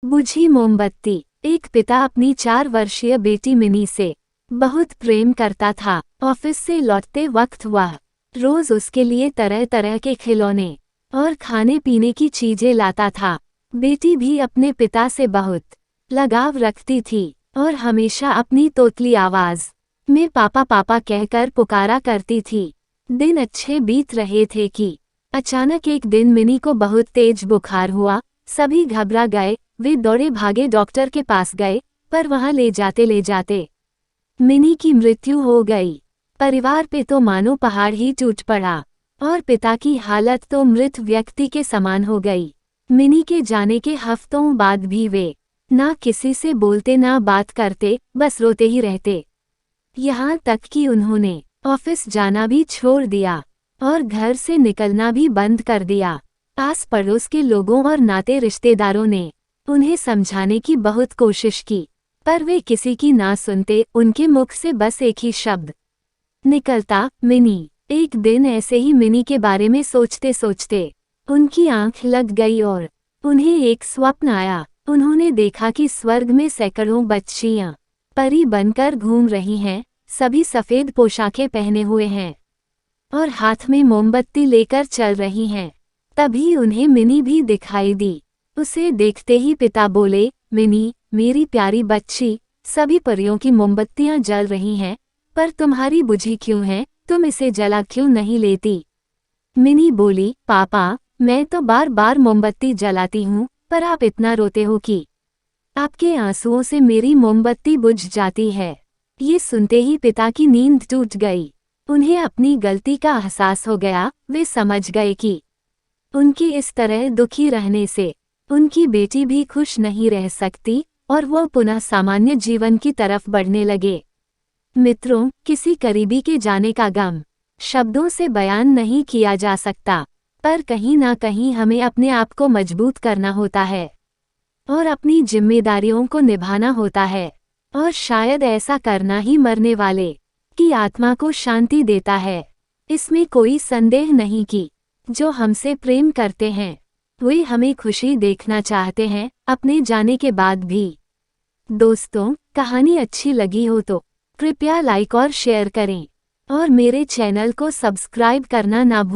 बुझी मोमबत्ती। एक पिता अपनी 4 वर्षीय बेटी मिनी से बहुत प्रेम करता था। ऑफिस से लौटते वक्त वह रोज उसके लिए तरह तरह के खिलौने और खाने पीने की चीजें लाता था। बेटी भी अपने पिता से बहुत लगाव रखती थी और हमेशा अपनी तोतली आवाज में पापा पापा कहकर पुकारा करती थी। दिन अच्छे बीत रहे थे कि अचानक एक दिन मिनी को बहुत तेज बुखार हुआ। सभी घबरा गए। वे दौड़े भागे डॉक्टर के पास गए, पर वहां ले जाते मिनी की मृत्यु हो गई। परिवार पे तो मानो पहाड़ ही टूट पड़ा और पिता की हालत तो मृत व्यक्ति के समान हो गई। मिनी के जाने के हफ्तों बाद भी वे ना किसी से बोलते ना बात करते, बस रोते ही रहते। यहाँ तक कि उन्होंने ऑफिस जाना भी छोड़ दिया और घर से निकलना भी बंद कर दिया। आस पड़ोस के लोगों और नाते रिश्तेदारों ने उन्हें समझाने की बहुत कोशिश की, पर वे किसी की ना सुनते। उनके मुख से बस एक ही शब्द निकलता, मिनी। एक दिन ऐसे ही मिनी के बारे में सोचते सोचते उनकी आंख लग गई और उन्हें एक स्वप्न आया। उन्होंने देखा कि स्वर्ग में सैकड़ों बच्चियां परी बनकर घूम रही हैं, सभी सफेद पोशाकें पहने हुए हैं और हाथ में मोमबत्ती लेकर चल रही हैं। तभी उन्हें मिनी भी दिखाई दी। उसे देखते ही पिता बोले, मिनी मेरी प्यारी बच्ची, सभी परियों की मोमबत्तियां जल रही हैं, पर तुम्हारी बुझी क्यों है? तुम इसे जला क्यों नहीं लेती? मिनी बोली, पापा मैं तो बार बार मोमबत्ती जलाती हूँ, पर आप इतना रोते हो कि आपके आंसुओं से मेरी मोमबत्ती बुझ जाती है। ये सुनते ही पिता की नींद टूट गई। उन्हें अपनी गलती का एहसास हो गया। वे समझ गए कि उनकी इस तरह दुखी रहने से उनकी बेटी भी खुश नहीं रह सकती और वो पुनः सामान्य जीवन की तरफ बढ़ने लगे। मित्रों, किसी करीबी के जाने का गम शब्दों से बयान नहीं किया जा सकता, पर कहीं ना कहीं हमें अपने आप को मजबूत करना होता है और अपनी जिम्मेदारियों को निभाना होता है, और शायद ऐसा करना ही मरने वाले की आत्मा को शांति देता है। इसमें कोई संदेह नहीं कि जो हमसे प्रेम करते हैं वे हमें खुशी देखना चाहते हैं, अपने जाने के बाद भी। दोस्तों, कहानी अच्छी लगी हो तो कृपया लाइक और शेयर करें और मेरे चैनल को सब्सक्राइब करना ना भूलें।